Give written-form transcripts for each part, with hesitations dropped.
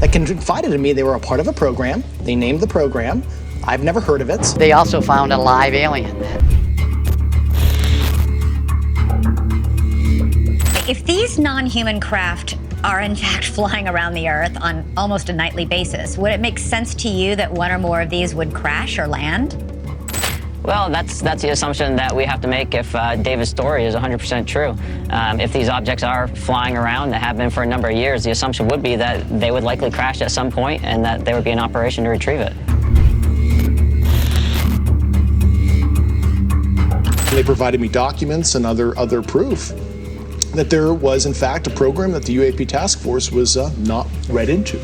that confided in me they were a part of a program. They named the program. I've never heard of it. They also found a live alien. If these non-human craft are in fact flying around the Earth on almost a nightly basis, would it make sense to you that one or more of these would crash or land? Well, that's the assumption that we have to make if David's story is 100% true. If these objects are flying around, that have been for a number of years, the assumption would be that they would likely crash at some point and that there would be an operation to retrieve it. They provided me documents and other proof that there was, in fact, a program that the UAP task force was not read into.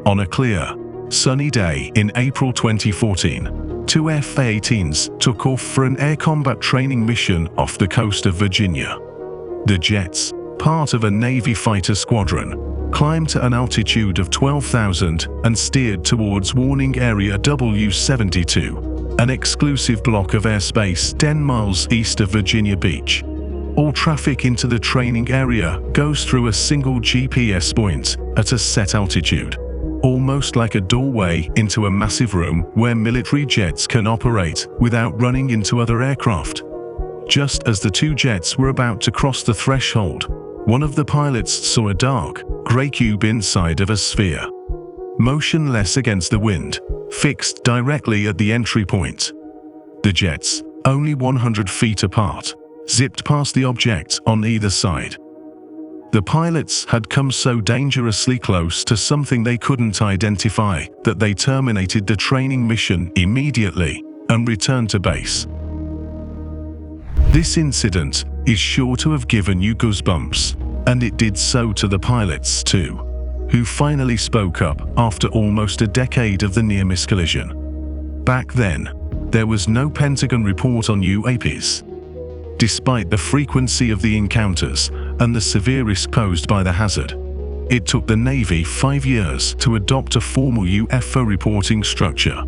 On a clear, sunny day in April 2014, two F-18s took off for an air combat training mission off the coast of Virginia. The jets, part of a Navy fighter squadron, climbed to an altitude of 12,000 and steered towards Warning Area W72, an exclusive block of airspace 10 miles east of Virginia Beach. All traffic into the training area goes through a single GPS point at a set altitude, almost like a doorway into a massive room where military jets can operate without running into other aircraft. Just as the two jets were about to cross the threshold, one of the pilots saw a dark, grey cube inside of a sphere, motionless against the wind, fixed directly at the entry point. The jets, only 100 feet apart, zipped past the object on either side. The pilots had come so dangerously close to something they couldn't identify that they terminated the training mission immediately and returned to base. This incident is sure to have given you goosebumps, and it did so to the pilots too, who finally spoke up after almost a decade of the near-miss collision. Back then, there was no Pentagon report on UAPs. Despite the frequency of the encounters and the severe risk posed by the hazard, it took the Navy 5 years to adopt a formal UFO reporting structure.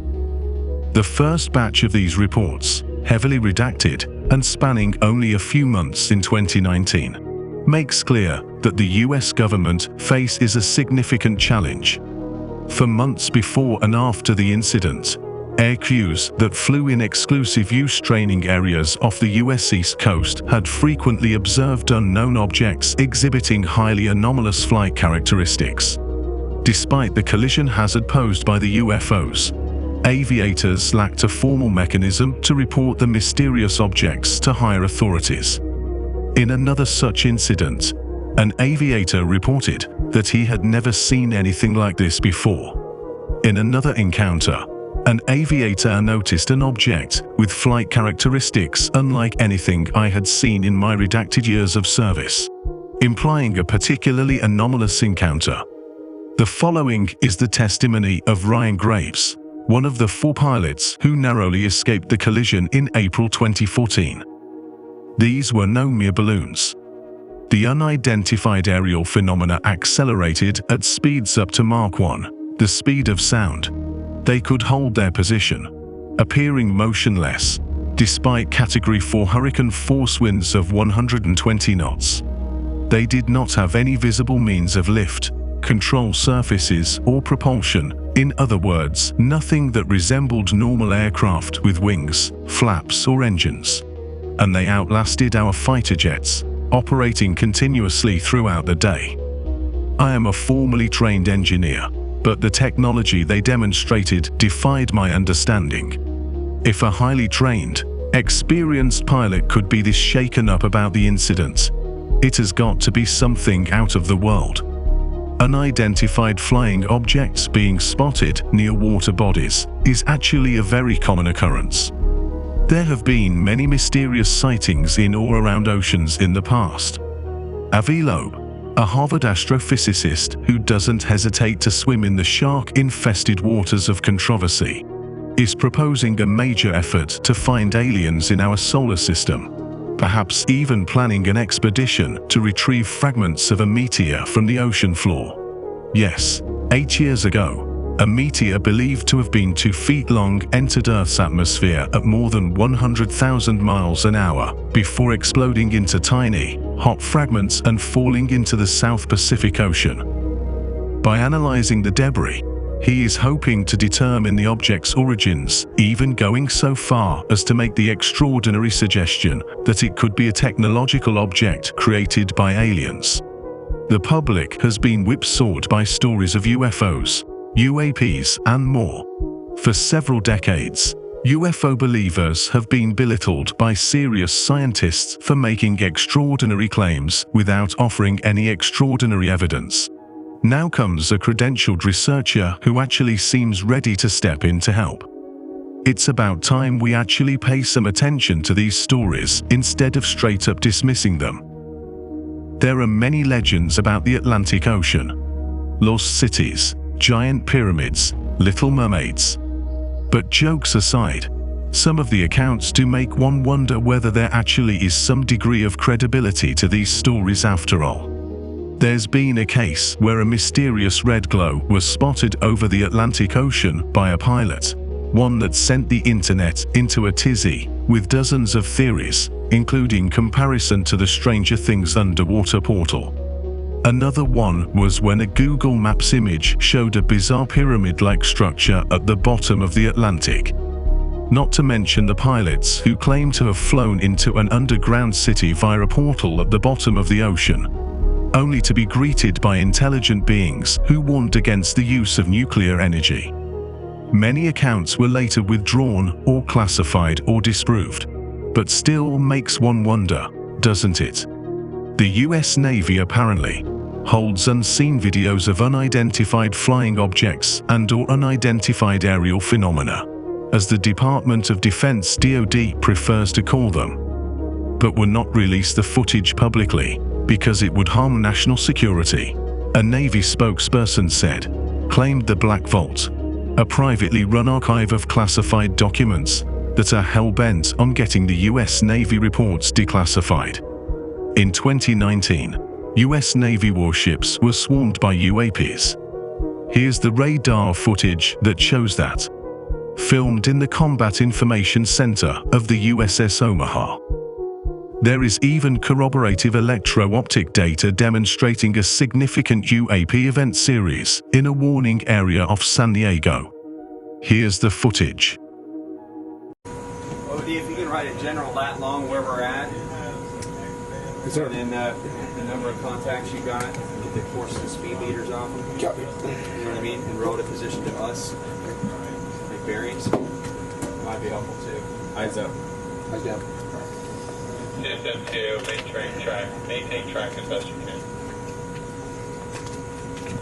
The first batch of these reports, heavily redacted and spanning only a few months in 2019, makes clear that the US government faces a significant challenge. For months before and after the incident, air crews that flew in exclusive use training areas off the US East Coast had frequently observed unknown objects exhibiting highly anomalous flight characteristics. Despite the collision hazard posed by the UFOs, aviators lacked a formal mechanism to report the mysterious objects to higher authorities. In another such incident, an aviator reported that he had never seen anything like this before. In another encounter, an aviator noticed an object with flight characteristics unlike anything I had seen in my redacted years of service, implying a particularly anomalous encounter. The following is the testimony of Ryan Graves, one of the 4 pilots who narrowly escaped the collision in April 2014. These were no mere balloons. The unidentified aerial phenomena accelerated at speeds up to Mach 1, the speed of sound. They could hold their position, appearing motionless, despite Category 4 hurricane force winds of 120 knots. They did not have any visible means of lift, control surfaces, or propulsion. In other words, nothing that resembled normal aircraft with wings, flaps, or engines. And they outlasted our fighter jets, operating continuously throughout the day. I am a formally trained engineer, but the technology they demonstrated defied my understanding. If a highly trained, experienced pilot could be this shaken up about the incident, it has got to be something out of the world. Unidentified flying objects being spotted near water bodies is actually a very common occurrence. There have been many mysterious sightings in or around oceans in the past. Avi Loeb, a Harvard astrophysicist who doesn't hesitate to swim in the shark-infested waters of controversy, is proposing a major effort to find aliens in our solar system. perhaps even planning an expedition to retrieve fragments of a meteor from the ocean floor. Yes, 8 years ago, a meteor believed to have been 2 feet long entered Earth's atmosphere at more than 100,000 miles an hour before exploding into tiny, hot fragments and falling into the South Pacific Ocean. By analyzing the debris, he is hoping to determine the object's origins, even going so far as to make the extraordinary suggestion that it could be a technological object created by aliens. The public has been whipsawed by stories of UFOs, UAPs, and more. For several decades, UFO believers have been belittled by serious scientists for making extraordinary claims without offering any extraordinary evidence. Now comes a credentialed researcher who actually seems ready to step in to help. It's about time we actually pay some attention to these stories instead of straight up dismissing them. There are many legends about the Atlantic Ocean. Lost cities, giant pyramids, little mermaids. But jokes aside, some of the accounts do make one wonder whether there actually is some degree of credibility to these stories after all. There's been a case where a mysterious red glow was spotted over the Atlantic Ocean by a pilot, one that sent the internet into a tizzy with dozens of theories, including comparison to the Stranger Things underwater portal. Another one was when a Google Maps image showed a bizarre pyramid-like structure at the bottom of the Atlantic. Not to mention the pilots who claim to have flown into an underground city via a portal at the bottom of the ocean, only to be greeted by intelligent beings who warned against the use of nuclear energy. Many accounts were later withdrawn or classified or disproved, but still makes one wonder, doesn't it? The US Navy apparently holds unseen videos of unidentified flying objects and/or unidentified aerial phenomena, as the Department of Defense (DoD) prefers to call them, but will not release the footage publicly because it would harm national security, a Navy spokesperson said, claimed the Black Vault, a privately run archive of classified documents that are hell-bent on getting the US Navy reports declassified. In 2019, US Navy warships were swarmed by UAPs. Here's the radar footage that shows that. Filmed in the Combat Information Center of the USS Omaha. There is even corroborative electro-optic data demonstrating a significant UAP event series in a warning area off San Diego. Here's the footage. OD, if you can write a general lat long where we're at, and then the number of contacts you got, get the course and speed meters off them. You know what I mean? And roll to position to us. Like bearings. Might be helpful too. Eyes up. Eyes down. SM2, maintain track as best you can.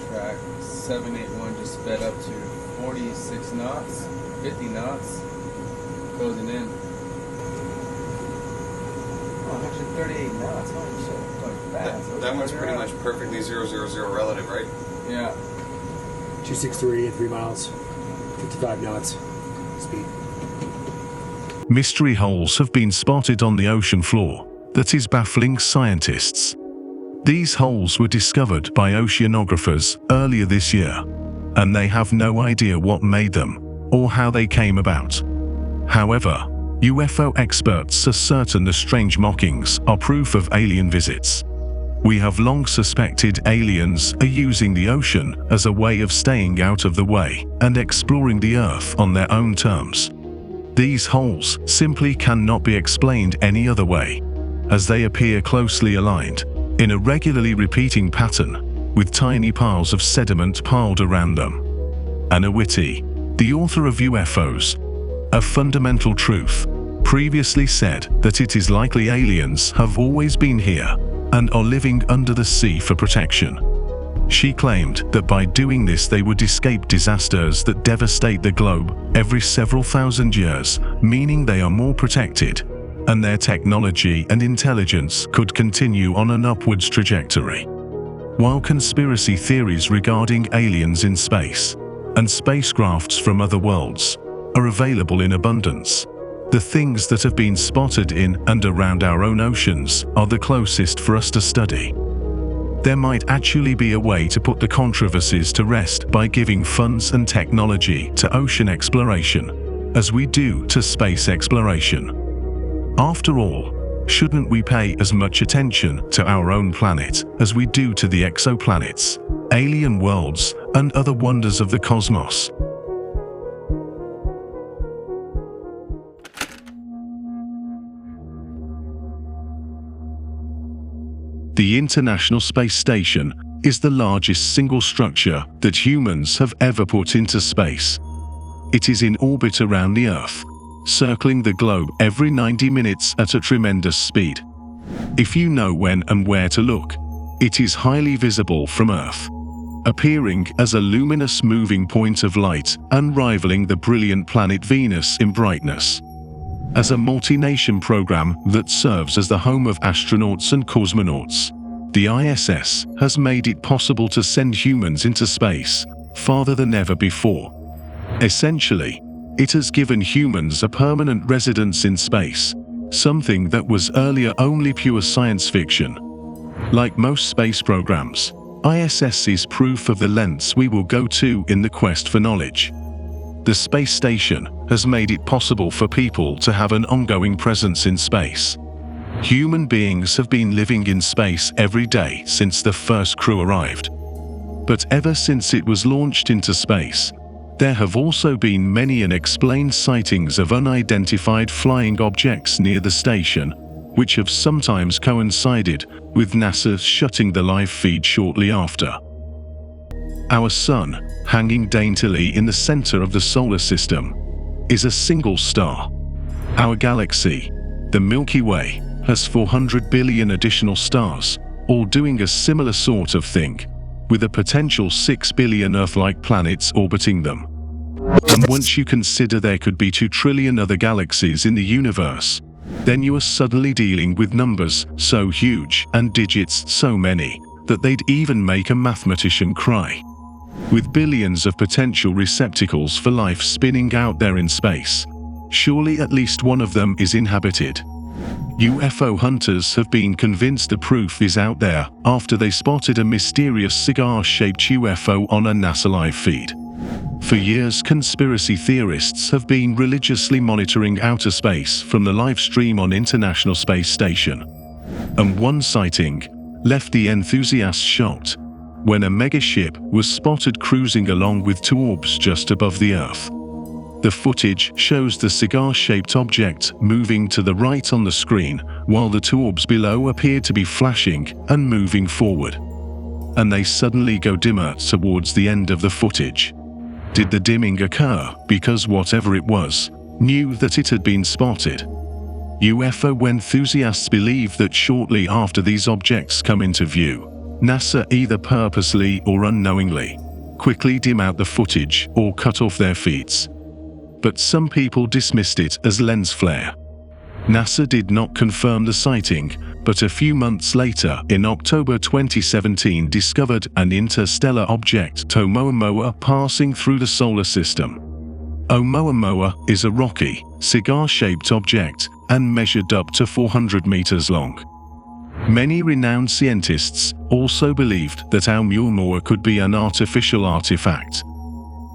Track 781 just sped up to 46 knots, 50 knots, closing in. Oh, actually 38 knots, holy shit, going fast. That one's pretty much perfectly 000 relative, right? Yeah. 263 at 3 miles, 55 knots speed. Mystery holes have been spotted on the ocean floor that is baffling scientists. These holes were discovered by oceanographers earlier this year, and they have no idea what made them or how they came about. However, UFO experts are certain the strange markings are proof of alien visits. We have long suspected aliens are using the ocean as a way of staying out of the way and exploring the Earth on their own terms. These holes simply cannot be explained any other way, as they appear closely aligned, in a regularly repeating pattern, with tiny piles of sediment piled around them. Anna Whitty, the author of UFOs, A Fundamental Truth, previously said that it is likely aliens have always been here and are living under the sea for protection. She claimed that by doing this they would escape disasters that devastate the globe every several thousand years, meaning they are more protected, and their technology and intelligence could continue on an upwards trajectory. While conspiracy theories regarding aliens in space and spacecrafts from other worlds are available in abundance, The things that have been spotted in and around our own oceans are the closest for us to study. There might actually be a way to put the controversies to rest by giving funds and technology to ocean exploration, as we do to space exploration. After all, shouldn't we pay as much attention to our own planet as we do to the exoplanets, alien worlds, and other wonders of the cosmos? The International Space Station is the largest single structure that humans have ever put into space. It is in orbit around the Earth, circling the globe every 90 minutes at a tremendous speed. If you know when and where to look, it is highly visible from Earth, appearing as a luminous moving point of light and rivaling the brilliant planet Venus in brightness. As a multi-nation program that serves as the home of astronauts and cosmonauts, the ISS has made it possible to send humans into space farther than ever before. Essentially, it has given humans a permanent residence in space, something that was earlier only pure science fiction. Like most space programs, ISS is proof of the lengths we will go to in the quest for knowledge. The space station has made it possible for people to have an ongoing presence in space. Human beings have been living in space every day since the first crew arrived. But ever since it was launched into space, there have also been many unexplained sightings of unidentified flying objects near the station, which have sometimes coincided with NASA shutting the live feed shortly after. Our Sun, hanging daintily in the center of the solar system, is a single star. Our galaxy, the Milky Way, has 400 billion additional stars, all doing a similar sort of thing, with a potential 6 billion Earth-like planets orbiting them. And once you consider there could be 2 trillion other galaxies in the universe, then you are suddenly dealing with numbers so huge and digits so many that they'd even make a mathematician cry. With billions of potential receptacles for life spinning out there in space, surely at least one of them is inhabited. UFO hunters have been convinced the proof is out there after they spotted a mysterious cigar-shaped UFO on a NASA live feed. For years, conspiracy theorists have been religiously monitoring outer space from the live stream on International Space Station. And one sighting left the enthusiasts shocked when a megaship was spotted cruising along with 2 orbs just above the Earth. The footage shows the cigar-shaped object moving to the right on the screen, while the 2 orbs below appear to be flashing and moving forward. And they suddenly go dimmer towards the end of the footage. Did the dimming occur because whatever it was knew that it had been spotted? UFO enthusiasts believe that shortly after these objects come into view, NASA either purposely or unknowingly quickly dim out the footage or cut off their feeds. But some people dismissed it as lens flare. NASA did not confirm the sighting, but a few months later, in October 2017, discovered an interstellar object, Oumuamua, passing through the solar system. Oumuamua is a rocky, cigar-shaped object and measured up to 400 meters long. Many renowned scientists also believed that Oumuamua could be an artificial artifact.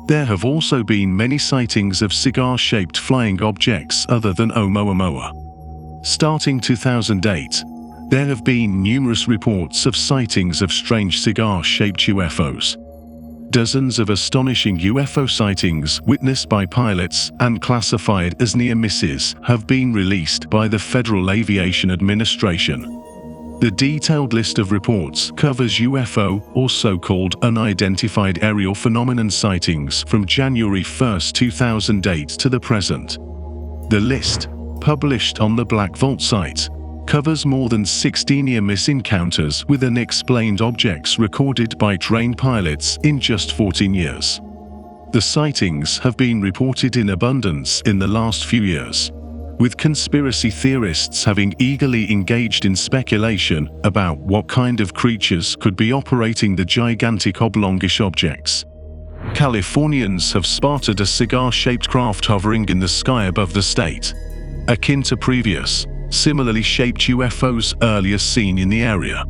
There have also been many sightings of cigar-shaped flying objects other than Oumuamua. Starting 2008, there have been numerous reports of sightings of strange cigar-shaped UFOs. Dozens of astonishing UFO sightings witnessed by pilots and classified as near misses have been released by the Federal Aviation Administration. The detailed list of reports covers UFO or so-called unidentified aerial phenomenon sightings from January 1, 2008 to the present. The list, published on the Black Vault site, covers more than 60 near-miss encounters with unexplained objects recorded by trained pilots in just 14 years. The sightings have been reported in abundance in the last few years, with conspiracy theorists having eagerly engaged in speculation about what kind of creatures could be operating the gigantic oblongish objects. Californians have spotted a cigar-shaped craft hovering in the sky above the state. akin to previous, similarly shaped UFOs earlier seen in the area.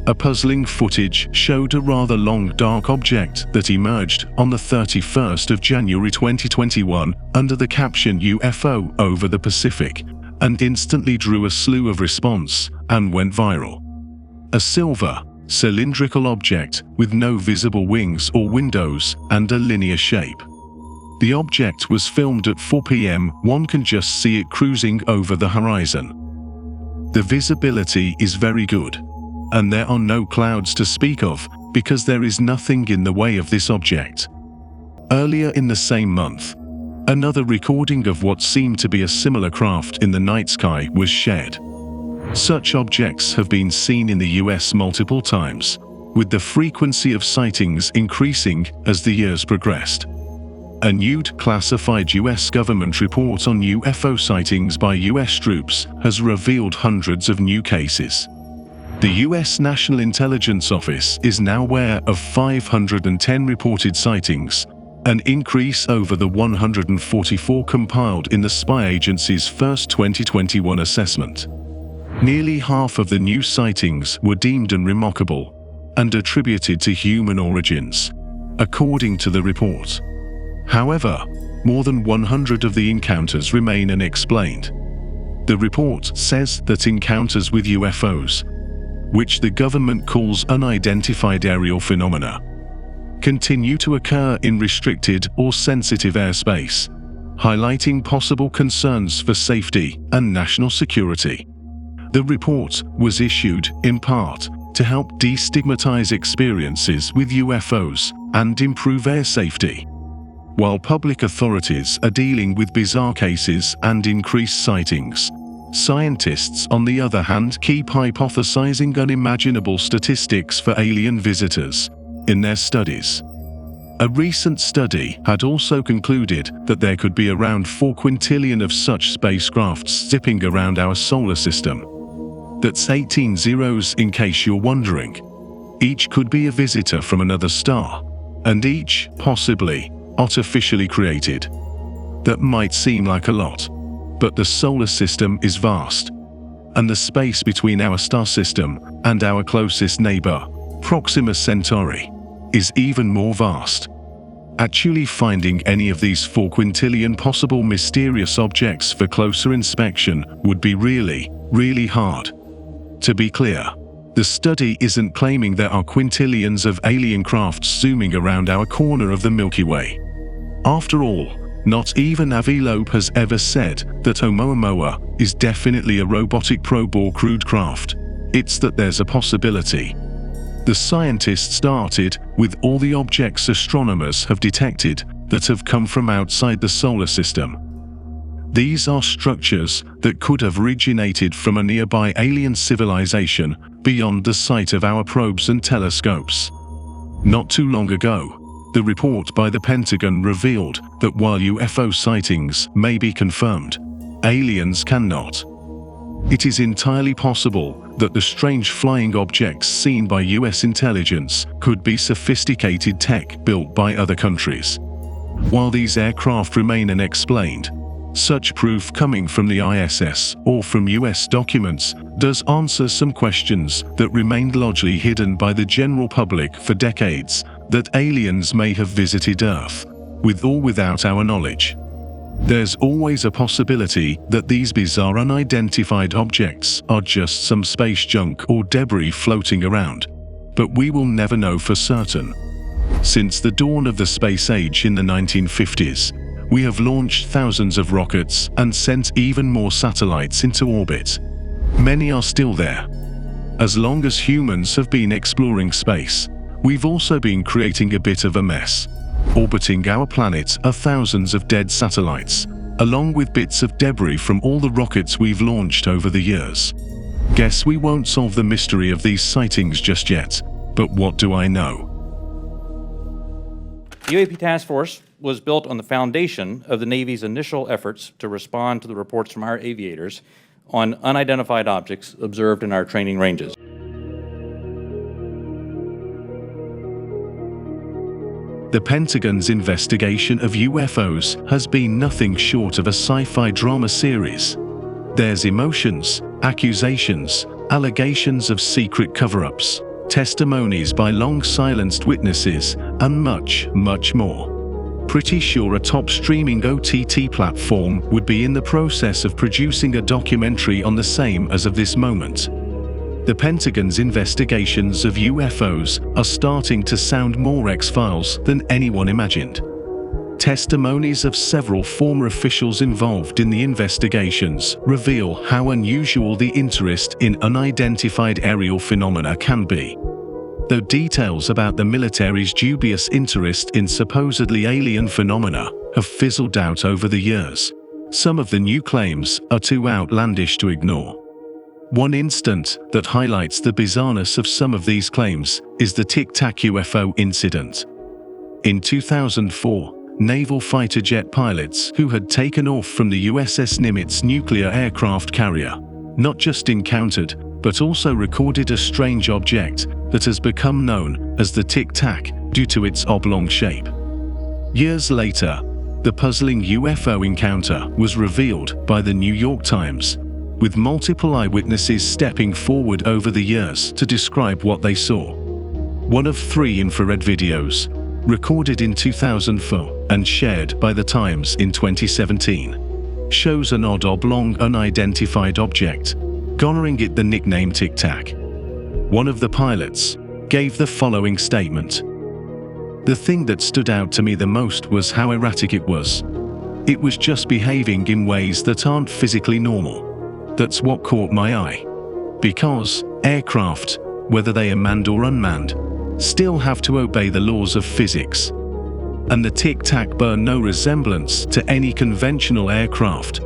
A puzzling footage showed a rather long dark object that emerged on the 31st of January 2021 under the caption UFO over the Pacific, and instantly drew a slew of response and went viral. A silver, cylindrical object with no visible wings or windows and a linear shape. The object was filmed at 4 p.m. One can just see it cruising over the horizon. The visibility is very good, and there are no clouds to speak of because there is nothing in the way of this object. Earlier in the same month, another recording of what seemed to be a similar craft in the night sky was shared. Such objects have been seen in the US multiple times, with the frequency of sightings increasing as the years progressed. A new classified US government report on UFO sightings by US troops has revealed hundreds of new cases. The US National Intelligence Office is now aware of 510 reported sightings, an increase over the 144 compiled in the spy agency's first 2021 assessment. Nearly half of the new sightings were deemed unremarkable and attributed to human origins, according to the report. However, more than 100 of the encounters remain unexplained. The report says that encounters with UFOs, which the government calls unidentified aerial phenomena, continue to occur in restricted or sensitive airspace, highlighting possible concerns for safety and national security. The report was issued, in part, to help destigmatize experiences with UFOs and improve air safety. While public authorities are dealing with bizarre cases and increased sightings, scientists, on the other hand, keep hypothesizing unimaginable statistics for alien visitors in their studies. A recent study had also concluded that there could be around 4 quintillion of such spacecraft zipping around our solar system. That's 18 zeros in case you're wondering. Each could be a visitor from another star, and each, possibly, artificially created. That might seem like a lot, but the solar system is vast, and the space between our star system and our closest neighbor, Proxima Centauri, is even more vast. Actually finding any of these 4 quintillion possible mysterious objects for closer inspection would be really, really hard. To be clear, the study isn't claiming there are quintillions of alien crafts zooming around our corner of the Milky Way. After all, not even Avi Loeb has ever said that Oumuamua is definitely a robotic probe or crewed craft. It's that there's a possibility. The scientists started with all the objects astronomers have detected that have come from outside the solar system. These are structures that could have originated from a nearby alien civilization beyond the sight of our probes and telescopes. Not too long ago, the report by the Pentagon revealed that while UFO sightings may be confirmed, aliens cannot. It is entirely possible that the strange flying objects seen by US intelligence could be sophisticated tech built by other countries. While these aircraft remain unexplained, such proof coming from the ISS or from US documents does answer some questions that remained largely hidden by the general public for decades, that aliens may have visited Earth, with or without our knowledge. There's always a possibility that these bizarre unidentified objects are just some space junk or debris floating around, but we will never know for certain. Since the dawn of the space age in the 1950s, we have launched thousands of rockets and sent even more satellites into orbit. Many are still there. As long as humans have been exploring space, we've also been creating a bit of a mess. Orbiting our planet are thousands of dead satellites, along with bits of debris from all the rockets we've launched over the years. Guess we won't solve the mystery of these sightings just yet, but what do I know? The UAP Task Force was built on the foundation of the Navy's initial efforts to respond to the reports from our aviators on unidentified objects observed in our training ranges. The Pentagon's investigation of UFOs has been nothing short of a sci-fi drama series. There's emotions, accusations, allegations of secret cover-ups, testimonies by long-silenced witnesses, and much, much more. Pretty sure a top streaming OTT platform would be in the process of producing a documentary on the same as of this moment. The Pentagon's investigations of UFOs are starting to sound more X-Files than anyone imagined. Testimonies of several former officials involved in the investigations reveal how unusual the interest in unidentified aerial phenomena can be. Though details about the military's dubious interest in supposedly alien phenomena have fizzled out over the years, some of the new claims are too outlandish to ignore. One instant that highlights the bizarreness of some of these claims is the Tic Tac UFO incident. In 2004, naval fighter jet pilots who had taken off from the USS Nimitz nuclear aircraft carrier not just encountered, but also recorded a strange object that has become known as the Tic Tac due to its oblong shape. Years later, the puzzling UFO encounter was revealed by the New York Times, with multiple eyewitnesses stepping forward over the years to describe what they saw. One of 3 infrared videos, recorded in 2004 and shared by the Times in 2017, shows an odd oblong unidentified object, garnering it the nickname Tic Tac. One of the pilots gave the following statement. "The thing that stood out to me the most was how erratic it was. It was just behaving in ways that aren't physically normal. That's what caught my eye. Because aircraft, whether they are manned or unmanned, still have to obey the laws of physics. And the Tic Tac bore no resemblance to any conventional aircraft."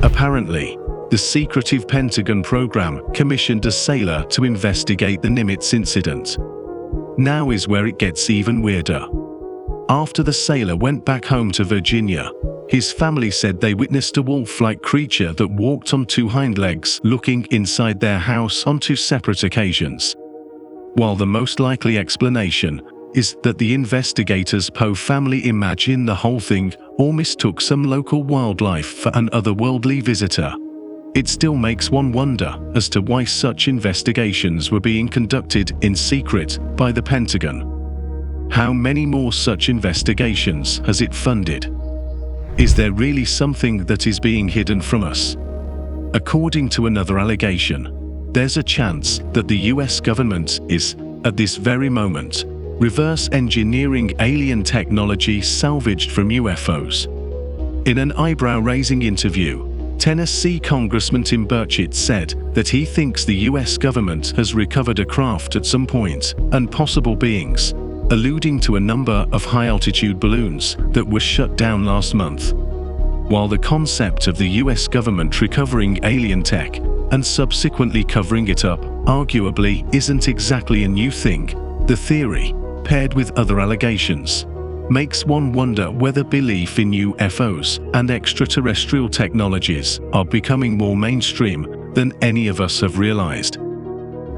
Apparently, the secretive Pentagon program commissioned a sailor to investigate the Nimitz incident. Now is where it gets even weirder. After the sailor went back home to Virginia, his family said they witnessed a wolf-like creature that walked on 2 hind legs looking inside their house on 2 separate occasions. While the most likely explanation is that the investigators' Poe family imagined the whole thing or mistook some local wildlife for an otherworldly visitor, it still makes one wonder as to why such investigations were being conducted in secret by the Pentagon. How many more such investigations has it funded? Is there really something that is being hidden from us? According to another allegation, there's a chance that the US government is, at this very moment, reverse engineering alien technology salvaged from UFOs. In an eyebrow-raising interview, Tennessee Congressman Tim Burchett said that he thinks the US government has recovered a craft at some point, and possible beings, alluding to a number of high-altitude balloons that were shut down last month. While the concept of the US government recovering alien tech and subsequently covering it up arguably isn't exactly a new thing, the theory, paired with other allegations, makes one wonder whether belief in UFOs and extraterrestrial technologies are becoming more mainstream than any of us have realized.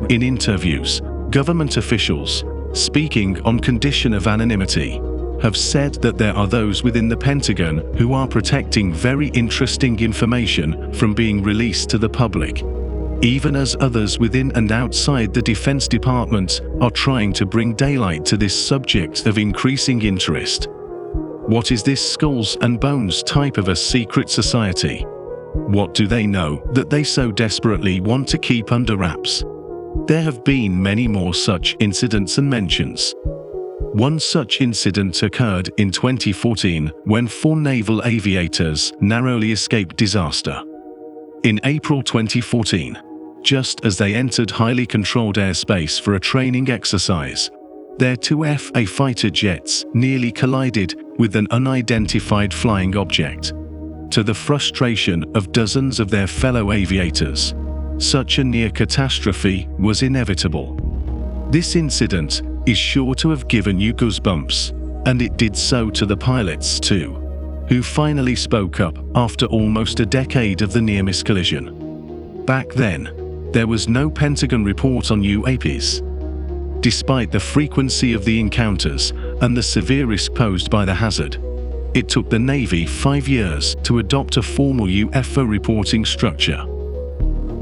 In interviews, government officials, speaking on condition of anonymity, have said that there are those within the Pentagon who are protecting very interesting information from being released to the public, even as others within and outside the Defense Department are trying to bring daylight to this subject of increasing interest. What is this skulls and bones type of a secret society? What do they know that they so desperately want to keep under wraps? There have been many more such incidents and mentions. One such incident occurred in 2014 when 4 naval aviators narrowly escaped disaster. In April 2014, just as they entered highly controlled airspace for a training exercise, their 2 FA fighter jets nearly collided with an unidentified flying object. To the frustration of dozens of their fellow aviators, such a near catastrophe was inevitable. This incident is sure to have given you goosebumps, and it did so to the pilots too, who finally spoke up after almost a decade of the near-miss collision. Back then, there was no Pentagon report on UAPs. Despite the frequency of the encounters and the severe risk posed by the hazard, it took the Navy 5 years to adopt a formal UFO reporting structure.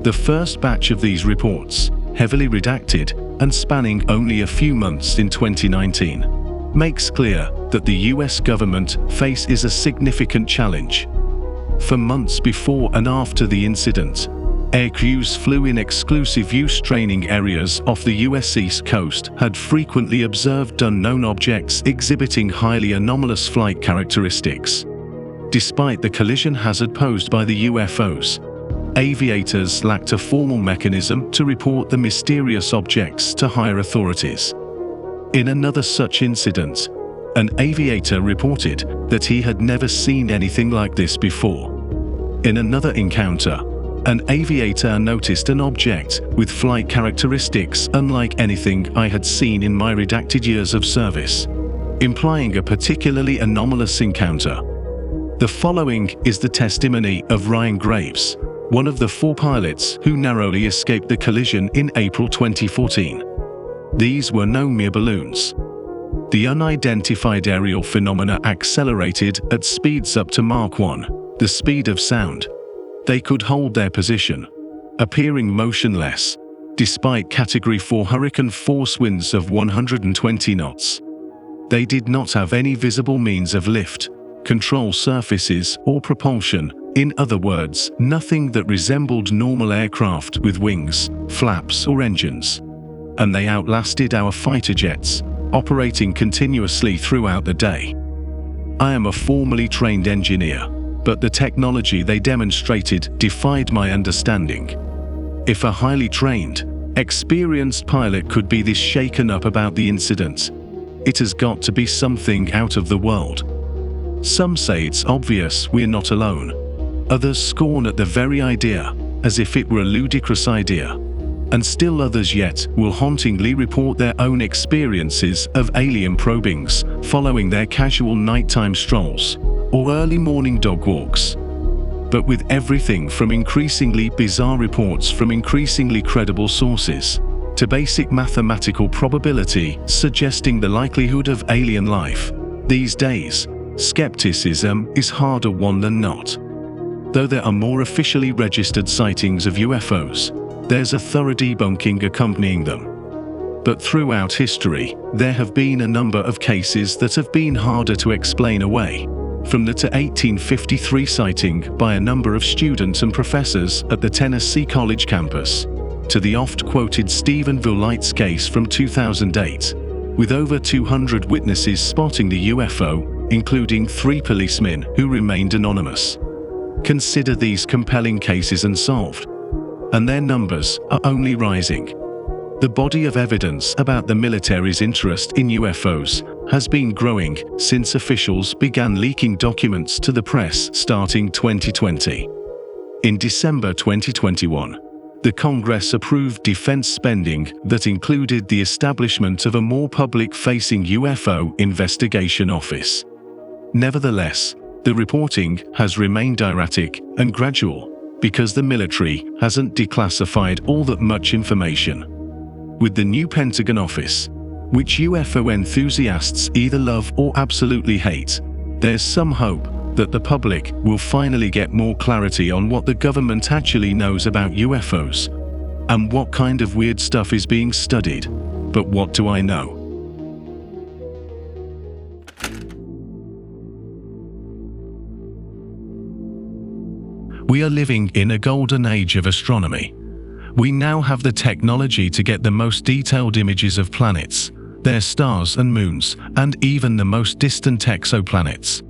The first batch of these reports, heavily redacted and spanning only a few months in 2019, makes clear that the US government faces a significant challenge. For months before and after the incident, aircrews flew in exclusive use training areas off the US East Coast had frequently observed unknown objects exhibiting highly anomalous flight characteristics. Despite the collision hazard posed by the UFOs, aviators lacked a formal mechanism to report the mysterious objects to higher authorities. In another such incident, an aviator reported that he had never seen anything like this before. In another encounter, an aviator noticed an object with flight characteristics unlike anything I had seen in my redacted years of service, implying a particularly anomalous encounter. The following is the testimony of Ryan Graves, one of the 4 pilots who narrowly escaped the collision in April 2014. These were no mere balloons. The unidentified aerial phenomena accelerated at speeds up to Mach 1, the speed of sound. They could hold their position, appearing motionless, despite Category 4 hurricane force winds of 120 knots. They did not have any visible means of lift, control surfaces, or propulsion. In other words, nothing that resembled normal aircraft with wings, flaps, or engines. And they outlasted our fighter jets, operating continuously throughout the day. I am a formally trained engineer, but the technology they demonstrated defied my understanding. If a highly trained, experienced pilot could be this shaken up about the incident, it has got to be something out of the world. Some say it's obvious we're not alone. Others scorn at the very idea, as if it were a ludicrous idea. And still others yet will hauntingly report their own experiences of alien probings following their casual nighttime strolls or early morning dog walks. But with everything from increasingly bizarre reports from increasingly credible sources to basic mathematical probability suggesting the likelihood of alien life, these days, skepticism is harder won than not. Though there are more officially registered sightings of UFOs, there's a thorough debunking accompanying them. But throughout history, there have been a number of cases that have been harder to explain away, from the 1853 sighting by a number of students and professors at the Tennessee College campus, to the oft-quoted Stephenville Lights case from 2008, with over 200 witnesses spotting the UFO, including 3 policemen who remained anonymous. Consider these compelling cases unsolved, and their numbers are only rising. The body of evidence about the military's interest in UFOs has been growing since officials began leaking documents to the press starting 2020. In December 2021, the Congress approved defense spending that included the establishment of a more public-facing UFO investigation office. Nevertheless, the reporting has remained erratic and gradual because the military hasn't declassified all that much information. With the new Pentagon office, which UFO enthusiasts either love or absolutely hate, there's some hope that the public will finally get more clarity on what the government actually knows about UFOs and what kind of weird stuff is being studied. But what do I know? We are living in a golden age of astronomy. We now have the technology to get the most detailed images of planets, their stars and moons, and even the most distant exoplanets.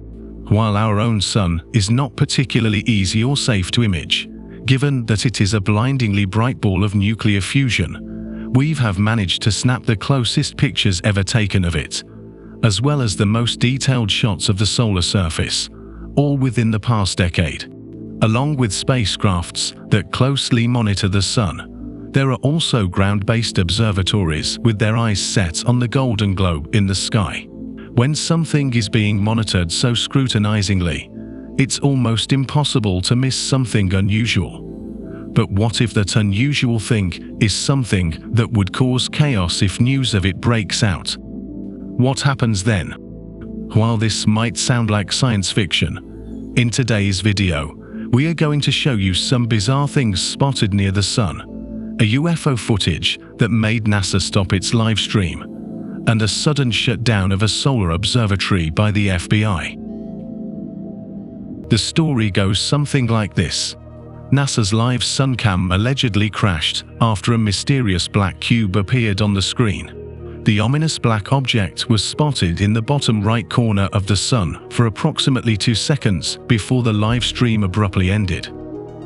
While our own sun is not particularly easy or safe to image, given that it is a blindingly bright ball of nuclear fusion, we have managed to snap the closest pictures ever taken of it, as well as the most detailed shots of the solar surface, all within the past decade. Along with spacecrafts that closely monitor the sun, there are also ground-based observatories with their eyes set on the golden globe in the sky. When something is being monitored so scrutinizingly, it's almost impossible to miss something unusual. But what if that unusual thing is something that would cause chaos if news of it breaks out? What happens then? While this might sound like science fiction, in today's video, we are going to show you some bizarre things spotted near the sun, a UFO footage that made NASA stop its live stream, and a sudden shutdown of a solar observatory by the FBI. The story goes something like this. NASA's live sun cam allegedly crashed after a mysterious black cube appeared on the screen. The ominous black object was spotted in the bottom right corner of the sun for approximately 2 seconds before the live stream abruptly ended.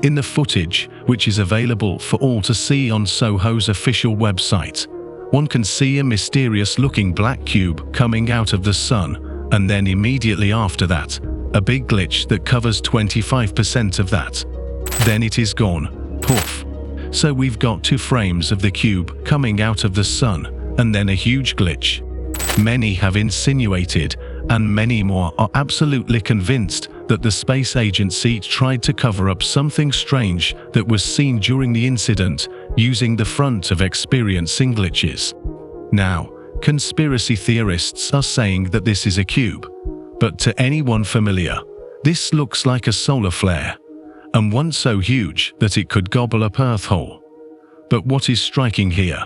In the footage, which is available for all to see on Soho's official website, one can see a mysterious-looking black cube coming out of the sun, and then immediately after that, a big glitch that covers 25% of that. Then it is gone, poof. So we've got 2 frames of the cube coming out of the sun, and then a huge glitch. Many have insinuated, and many more are absolutely convinced, that the space agency tried to cover up something strange that was seen during the incident using the front of experiencing glitches. Now, conspiracy theorists are saying that this is a cube, but to anyone familiar, this looks like a solar flare, and one so huge that it could gobble up Earth whole. But what is striking here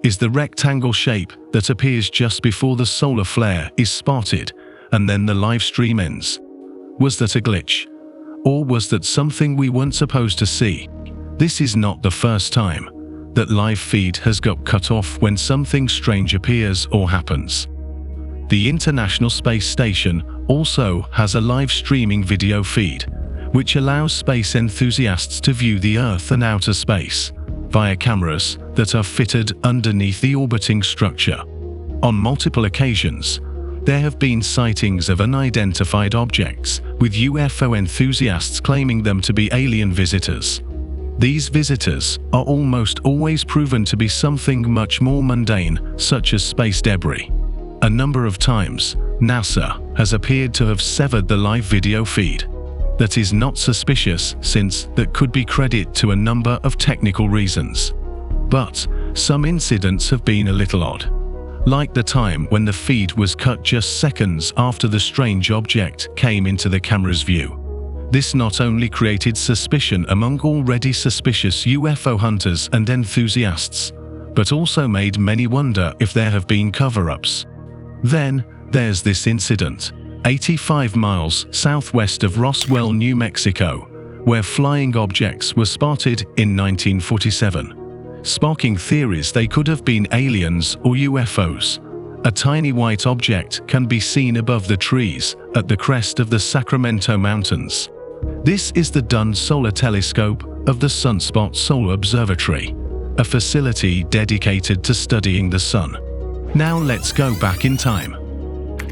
is the rectangle shape that appears just before the solar flare is spotted, and then the live stream ends. Was that a glitch? Or was that something we weren't supposed to see? This is not the first time that live feed has got cut off when something strange appears or happens. The International Space Station also has a live streaming video feed, which allows space enthusiasts to view the Earth and outer space via cameras that are fitted underneath the orbiting structure. On multiple occasions, there have been sightings of unidentified objects, with UFO enthusiasts claiming them to be alien visitors. These visitors are almost always proven to be something much more mundane, such as space debris. A number of times, NASA has appeared to have severed the live video feed. That is not suspicious, since that could be credit to a number of technical reasons. But some incidents have been a little odd, like the time when the feed was cut just seconds after the strange object came into the camera's view. This not only created suspicion among already suspicious UFO hunters and enthusiasts, but also made many wonder if there have been cover-ups. Then there's this incident, 85 miles southwest of Roswell, New Mexico, where flying objects were spotted in 1947, sparking theories they could have been aliens or UFOs. A tiny white object can be seen above the trees at the crest of the Sacramento Mountains. This is the Dunn Solar Telescope of the Sunspot Solar Observatory, a facility dedicated to studying the sun. Now let's go back in time.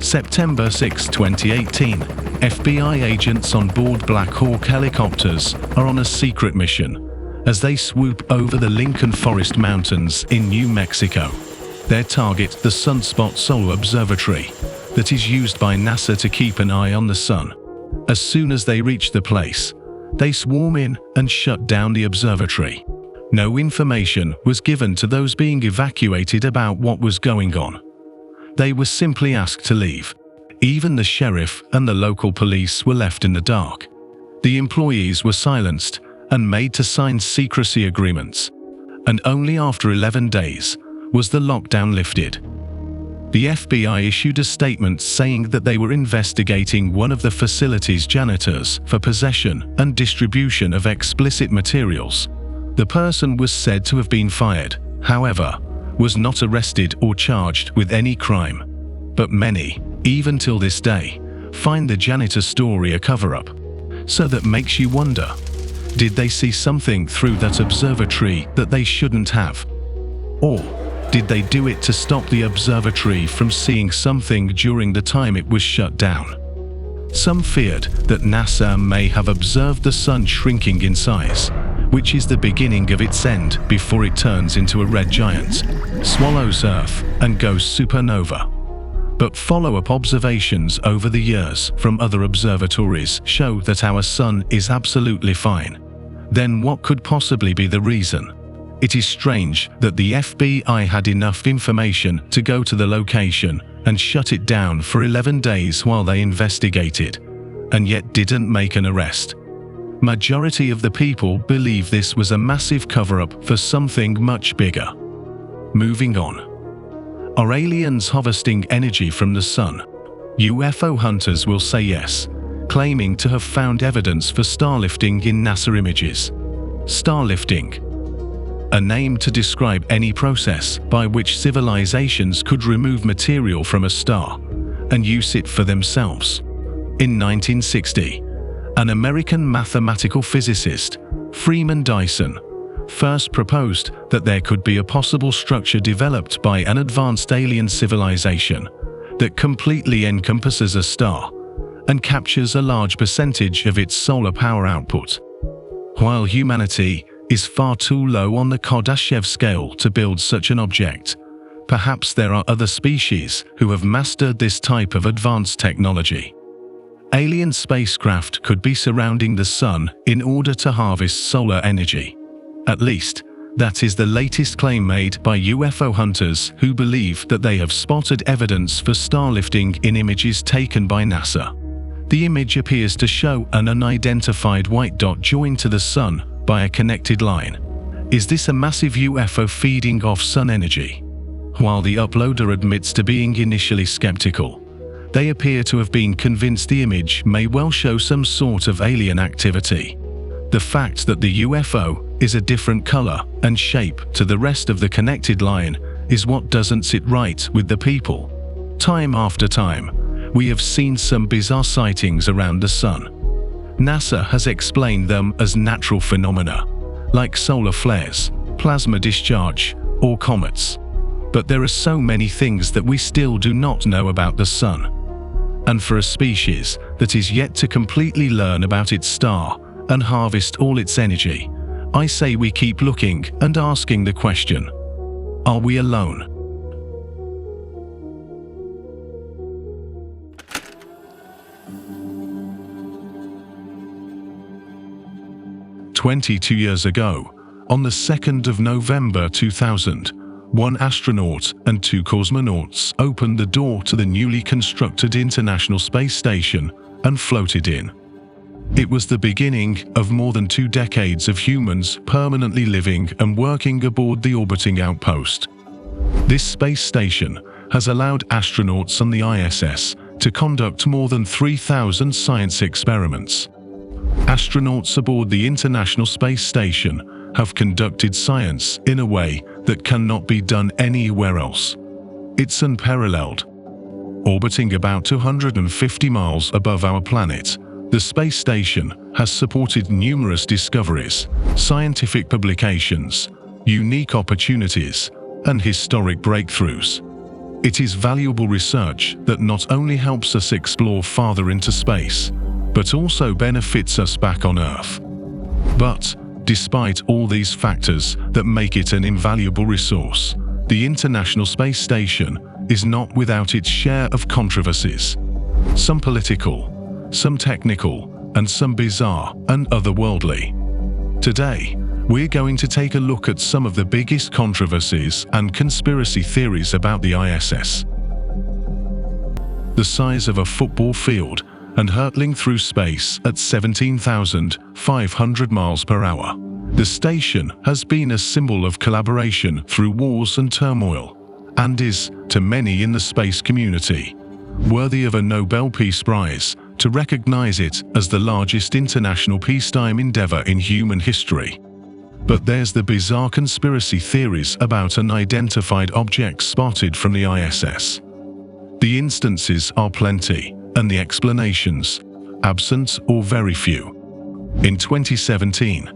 September 6, 2018, FBI agents on board Black Hawk helicopters are on a secret mission as they swoop over the Lincoln Forest Mountains in New Mexico. Their target, the Sunspot Solar Observatory, that is used by NASA to keep an eye on the sun. As soon as they reach the place, they swarm in and shut down the observatory. No information was given to those being evacuated about what was going on. They were simply asked to leave. Even the sheriff and the local police were left in the dark. The employees were silenced and made to sign secrecy agreements. And only after 11 days was the lockdown lifted. The FBI issued a statement saying that they were investigating one of the facility's janitors for possession and distribution of explicit materials. The person was said to have been fired, however, was not arrested or charged with any crime. But many, even till this day, find the janitor's story a cover-up. So that makes you wonder, did they see something through that observatory that they shouldn't have? Or did they do it to stop the observatory from seeing something during the time it was shut down? Some feared that NASA may have observed the sun shrinking in size, which is the beginning of its end before it turns into a red giant, swallows Earth, and goes supernova. But follow-up observations over the years from other observatories show that our sun is absolutely fine. Then what could possibly be the reason? It is strange that the FBI had enough information to go to the location and shut it down for 11 days while they investigated, and yet didn't make an arrest. Majority of the people believe this was a massive cover-up for something much bigger. Moving on. Are aliens harvesting energy from the sun? UFO hunters will say yes, claiming to have found evidence for starlifting in NASA images. Starlifting, a name to describe any process by which civilizations could remove material from a star and use it for themselves. In 1960, an American mathematical physicist, Freeman Dyson, first proposed that there could be a possible structure developed by an advanced alien civilization that completely encompasses a star and captures a large percentage of its solar power output. While humanity is far too low on the Kardashev scale to build such an object, perhaps there are other species who have mastered this type of advanced technology. Alien spacecraft could be surrounding the sun in order to harvest solar energy. At least, that is the latest claim made by UFO hunters who believe that they have spotted evidence for starlifting in images taken by NASA. The image appears to show an unidentified white dot joined to the sun by a connected line. Is this a massive UFO feeding off sun energy? While the uploader admits to being initially skeptical, they appear to have been convinced the image may well show some sort of alien activity. The fact that the UFO is a different color and shape to the rest of the connected line is what doesn't sit right with the people. Time after time, we have seen some bizarre sightings around the sun. NASA has explained them as natural phenomena, like solar flares, plasma discharge, or comets. But there are so many things that we still do not know about the sun. And for a species that is yet to completely learn about its star and harvest all its energy, I say we keep looking and asking the question, are we alone? "22 years ago, on the 2nd of November 2000, one astronaut and two cosmonauts opened the door to the newly constructed International Space Station and floated in. It was the beginning of more than 2 decades of humans permanently living and working aboard the orbiting outpost. This space station has allowed astronauts on the ISS to conduct more than 3,000 science experiments. Astronauts aboard the International Space Station have conducted science in a way that cannot be done anywhere else. It's unparalleled. Orbiting about 250 miles above our planet, the space station has supported numerous discoveries, scientific publications, unique opportunities, and historic breakthroughs. It is valuable research that not only helps us explore farther into space, but also benefits us back on Earth. But, despite all these factors that make it an invaluable resource, the International Space Station is not without its share of controversies. Some political, some technical, and some bizarre and otherworldly. Today, we're going to take a look at some of the biggest controversies and conspiracy theories about the ISS. The size of a football field and hurtling through space at 17,500 miles per hour. The station has been a symbol of collaboration through wars and turmoil, and is, to many in the space community, worthy of a Nobel Peace Prize to recognize it as the largest international peacetime endeavor in human history. But there's the bizarre conspiracy theories about unidentified objects spotted from the ISS. The instances are plenty, and the explanations, absent or very few. In 2017,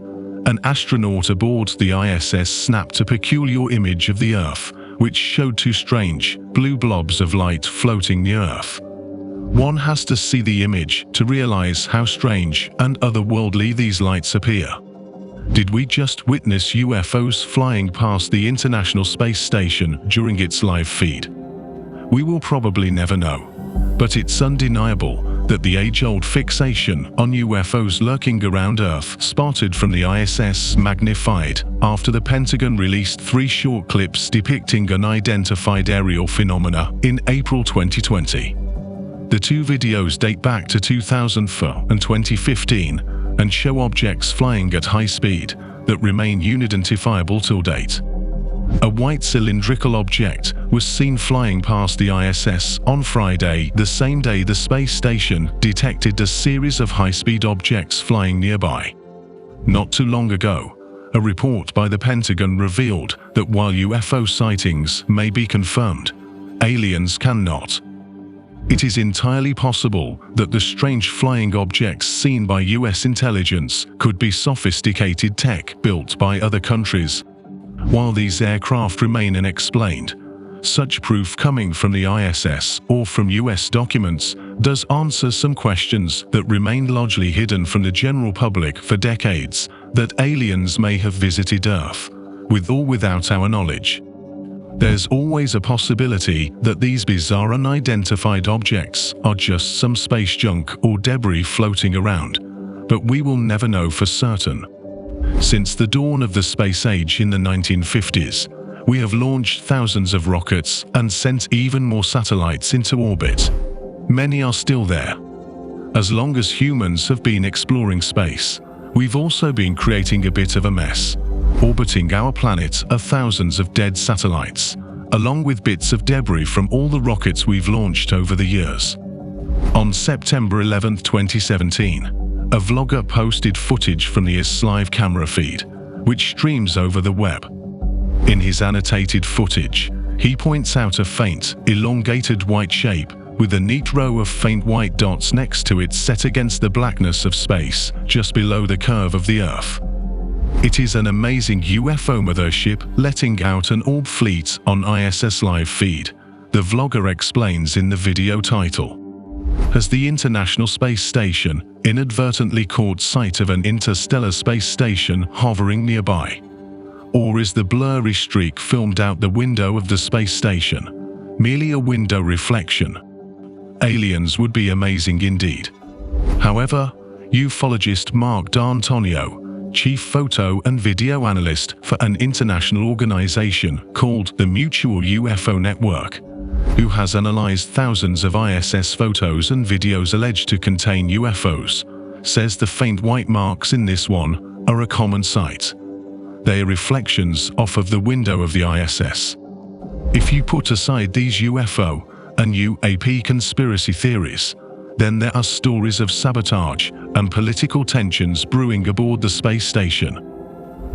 an astronaut aboard the ISS snapped a peculiar image of the Earth, which showed 2 strange, blue blobs of light floating near Earth. One has to see the image to realize how strange and otherworldly these lights appear. Did we just witness UFOs flying past the International Space Station during its live feed? We will probably never know. But it's undeniable that the age-old fixation on UFOs lurking around Earth spotted from the ISS magnified after the Pentagon released 3 short clips depicting unidentified aerial phenomena in April 2020. The 2 videos date back to 2004 and 2015 and show objects flying at high speed that remain unidentifiable till date. A white cylindrical object was seen flying past the ISS on Friday, the same day the space station detected a series of high-speed objects flying nearby. Not too long ago, a report by the Pentagon revealed that while UFO sightings may be confirmed, aliens cannot. It is entirely possible that the strange flying objects seen by US intelligence could be sophisticated tech built by other countries. While these aircraft remain unexplained, such proof coming from the ISS or from US documents does answer some questions that remained largely hidden from the general public for decades, that aliens may have visited Earth, with or without our knowledge. There's always a possibility that these bizarre unidentified objects are just some space junk or debris floating around, but we will never know for certain. Since the dawn of the space age in the 1950s, we have launched thousands of rockets and sent even more satellites into orbit. Many are still there. As long as humans have been exploring space, we've also been creating a bit of a mess. Orbiting our planet are thousands of dead satellites, along with bits of debris from all the rockets we've launched over the years. On September 11, 2017, a vlogger posted footage from the ISS live camera feed, which streams over the web. In his annotated footage, he points out a faint, elongated white shape with a neat row of faint white dots next to it set against the blackness of space just below the curve of the Earth. It is an amazing UFO mothership letting out an orb fleet on ISS live feed, the vlogger explains in the video title. Has the International Space Station inadvertently caught sight of an interstellar space station hovering nearby? Or is the blurry streak filmed out the window of the space station merely a window reflection? Aliens would be amazing indeed. However, ufologist Mark D'Antonio, chief photo and video analyst for an international organization called the Mutual UFO Network, who has analyzed thousands of ISS photos and videos alleged to contain UFOs, says the faint white marks in this one are a common sight. They are reflections off of the window of the ISS. If you put aside these UFO and UAP conspiracy theories, then there are stories of sabotage and political tensions brewing aboard the space station.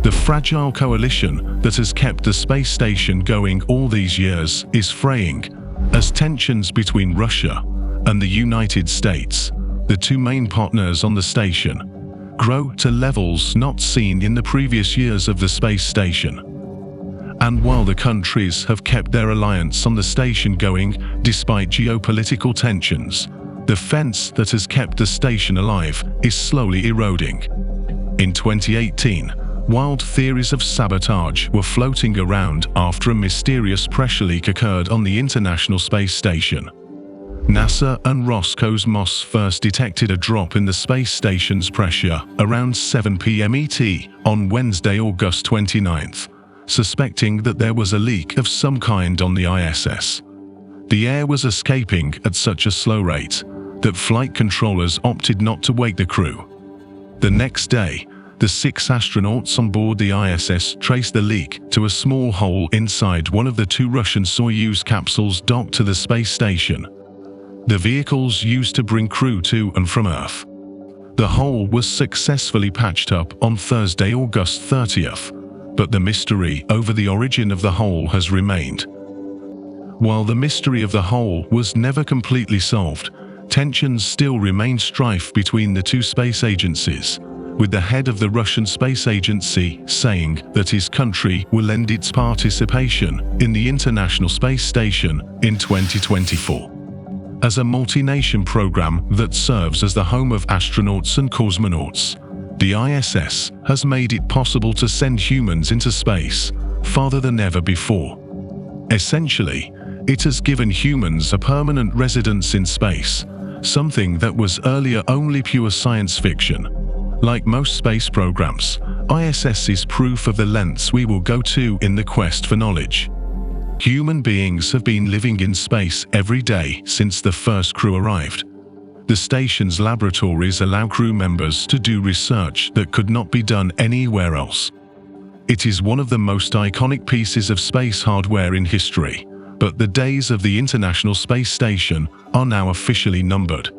The fragile coalition that has kept the space station going all these years is fraying, as tensions between Russia and the United States, the 2 main partners on the station, grow to levels not seen in the previous years of the space station. And while the countries have kept their alliance on the station going despite geopolitical tensions, the fence that has kept the station alive is slowly eroding. In 2018, wild theories of sabotage were floating around after a mysterious pressure leak occurred on the International Space Station. NASA and Roscosmos first detected a drop in the space station's pressure around 7 p.m. ET on Wednesday, August 29th, suspecting that there was a leak of some kind on the ISS. The air was escaping at such a slow rate that flight controllers opted not to wake the crew. The next day, the 6 astronauts on board the ISS traced the leak to a small hole inside one of the 2 Russian Soyuz capsules docked to the space station, the vehicles used to bring crew to and from Earth. The hole was successfully patched up on Thursday, August 30th, but the mystery over the origin of the hole has remained. While the mystery of the hole was never completely solved, tensions still remain strife between the 2 space agencies, with the head of the Russian Space Agency saying that his country will end its participation in the International Space Station in 2024. As a multi-nation program that serves as the home of astronauts and cosmonauts, the ISS has made it possible to send humans into space farther than ever before. Essentially, it has given humans a permanent residence in space, something that was earlier only pure science fiction. Like most space programs, ISS is proof of the lengths we will go to in the quest for knowledge. Human beings have been living in space every day since the first crew arrived. The station's laboratories allow crew members to do research that could not be done anywhere else. It is one of the most iconic pieces of space hardware in history, but the days of the International Space Station are now officially numbered.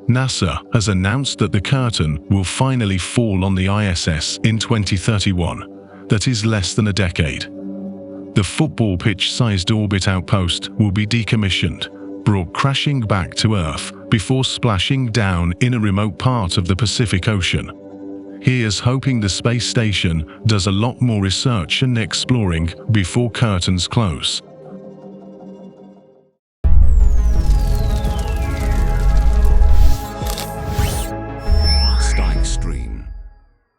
NASA has announced that the curtain will finally fall on the ISS in 2031. That is less than a decade. The football pitch-sized orbit outpost will be decommissioned, brought crashing back to Earth before splashing down in a remote part of the Pacific Ocean. Here's hoping the space station does a lot more research and exploring before curtains close.